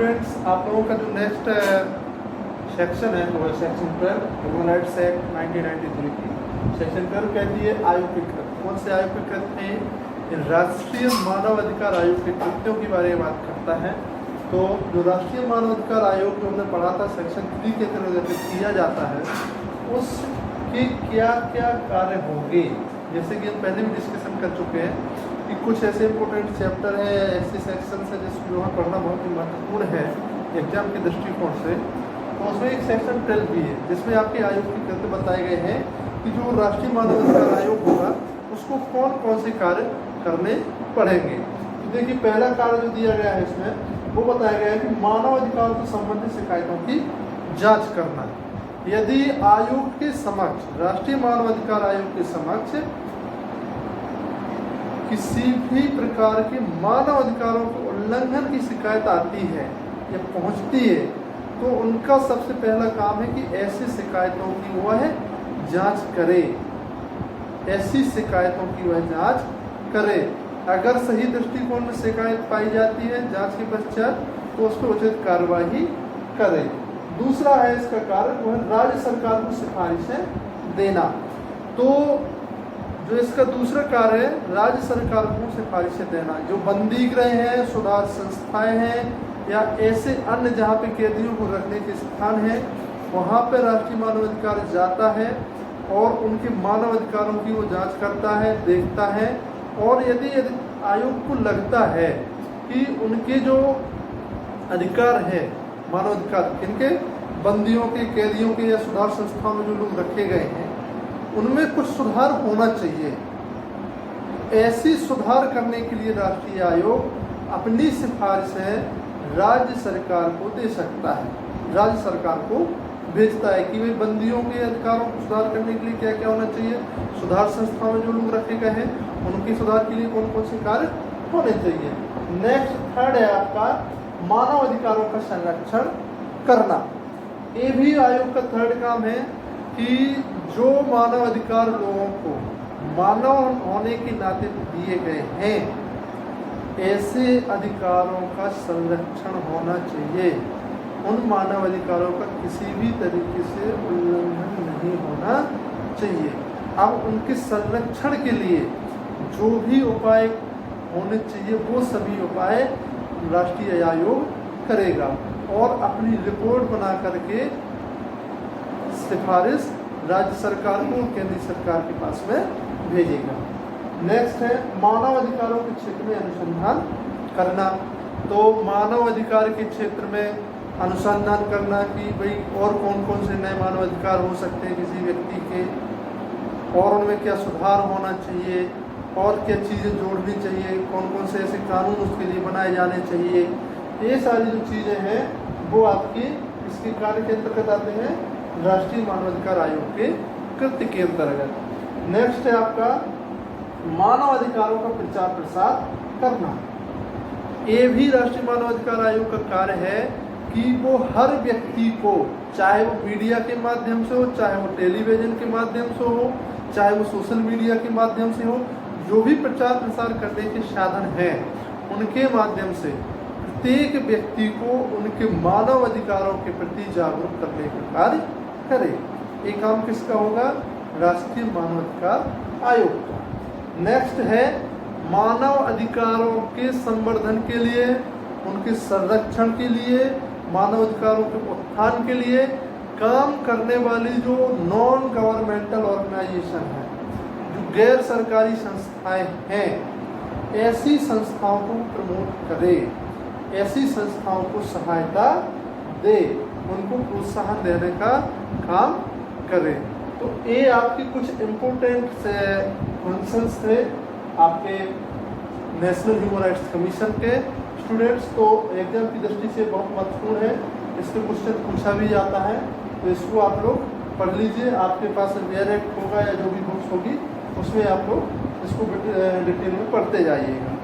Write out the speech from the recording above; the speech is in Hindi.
स्टूडेंट्स, आप लोगों का जो नेक्स्ट सेक्शन है वो है सेक्शन 12 ह्यूमन राइट्स एक्ट 1993 की। सेक्शन 12 कहती है आयोग के कृत्य। कौन से आयोग के कृत्य हैं? राष्ट्रीय मानव अधिकार आयोग के कृत्यों के बारे में बात करता है। तो जो राष्ट्रीय मानव अधिकार आयोग जो हमने पढ़ा था सेक्शन 3 के तहत किया जाता है, उसके क्या क्या कार्य होंगे, जैसे कि हम पहले भी डिस्कशन कर चुके हैं कि कुछ ऐसे इंपॉर्टेंट चैप्टर है, ऐसे सेक्शन है जिसको वहाँ पढ़ना बहुत ही महत्वपूर्ण है एग्जाम के दृष्टिकोण से। तो उसमें एक सेक्शन 12 भी है जिसमें आपके आयोग के कृत्य बताए गए हैं कि जो राष्ट्रीय मानव अधिकार आयोग होगा उसको कौन कौन से कार्य करने पड़ेंगे। तो देखिए, पहला कार्य जो दिया गया है इसमें वो बताया गया है कि मानव अधिकारों से संबंधित शिकायतों की जाँच करना। यदि आयोग के समक्ष, राष्ट्रीय मानव अधिकार आयोग के समक्ष किसी भी प्रकार के मानव अधिकारों के उल्लंघन की शिकायत आती है या पहुंचती है, तो उनका सबसे पहला काम है कि ऐसी शिकायतों की वह जांच करे, ऐसी शिकायतों की वह जांच करे। अगर सही दृष्टिकोण में शिकायत पाई जाती है जांच के पश्चात, तो उस पर उचित कार्रवाई करे। दूसरा है इसका कार्य वह राज्य सरकार को सिफारिशें देना। तो जो इसका दूसरा कार्य है राज्य सरकार को सिफारिशें देना। जो बंदी गृह हैं, सुधार संस्थाएं हैं या ऐसे अन्य जहाँ पे कैदियों को रखने के स्थान हैं, वहाँ पे राष्ट्रीय मानव अधिकार जाता है और उनके मानव अधिकारों की वो जांच करता है, देखता है। और यदि आयोग को लगता है कि उनके जो अधिकार है, मानव अधिकार किनके, बंदियों के, कैदियों के या सुधार संस्थाओं में जो लोग रखे गए हैं, उनमें कुछ सुधार होना चाहिए, ऐसी सुधार करने के लिए राष्ट्रीय आयोग अपनी सिफारिशें राज्य सरकार को दे सकता है, राज्य सरकार को भेजता है कि वे बंदियों के अधिकारों को सुधार करने के लिए क्या क्या होना चाहिए, सुधार संस्थाओं में जो लोग रखे गए हैं उनके सुधार के लिए कौन कौन से कार्य होने चाहिए। नेक्स्ट थर्ड है आपका मानव अधिकारों का संरक्षण करना। ये भी आयोग का थर्ड काम है कि जो मानव अधिकार लोगों को मानव होने के नाते दिए गए हैं, ऐसे अधिकारों का संरक्षण होना चाहिए। उन मानव अधिकारों का किसी भी तरीके से उल्लंघन नहीं होना चाहिए। अब उनके संरक्षण के लिए जो भी उपाय होने चाहिए वो सभी उपाय राष्ट्रीय आयोग करेगा और अपनी रिपोर्ट बना करके सिफारिश राज्य सरकार को केंद्रीय सरकार के पास में भेजेगा। नेक्स्ट है मानव अधिकारों के क्षेत्र में अनुसंधान करना। तो मानव अधिकार के क्षेत्र में अनुसंधान करना कि भाई और कौन कौन से नए मानव अधिकार हो सकते हैं किसी व्यक्ति के, और उनमें क्या सुधार होना चाहिए और क्या चीज़ें जोड़नी चाहिए, कौन कौन से ऐसे कानून उसके लिए बनाए जाने चाहिए। ये सारी जो चीज़ें हैं वो आपकी इसके कार्य के अंतर्गत आते हैं राष्ट्रीय मानव अधिकार आयोग के कृत्य के अंतर्गत। नेक्स्ट है आपका मानव अधिकारों का प्रचार प्रसार करना। ये भी राष्ट्रीय मानव अधिकार आयोग का कार्य है कि वो हर व्यक्ति को, चाहे वो मीडिया के माध्यम से हो, चाहे वो टेलीविजन के माध्यम से हो, चाहे वो सोशल मीडिया के माध्यम से हो, जो भी प्रचार प्रसार करने के साधन हैं उनके माध्यम से प्रत्येक व्यक्ति को उनके मानव अधिकारों के प्रति जागरूक करने का कार्य करे। ये काम किसका होगा? राष्ट्रीय मानव अधिकार आयोग का। नेक्स्ट है मानव अधिकारों के संवर्धन के लिए, उनके संरक्षण के लिए, मानव अधिकारों के उत्थान के लिए काम करने वाली जो नॉन गवर्नमेंटल ऑर्गेनाइजेशन है, जो गैर सरकारी संस्थाएं हैं, ऐसी संस्थाओं को प्रमोट करे, ऐसी संस्थाओं को सहायता दे, उनको प्रोत्साहन देने का काम करे। तो ये आपके कुछ इम्पोर्टेंट फंक्शंस थे आपके नेशनल ह्यूमन राइट्स कमीशन के स्टूडेंट्स। तो एग्जाम की दृष्टि से बहुत महत्वपूर्ण है, इससे क्वेश्चन पूछा भी जाता है, तो इसको आप लोग पढ़ लीजिए। आपके पास वेयर एक्ट होगा या जो भी बुक्स होगी उसमें आप लोग इसको डिटेल में पढ़ते जाइएगा।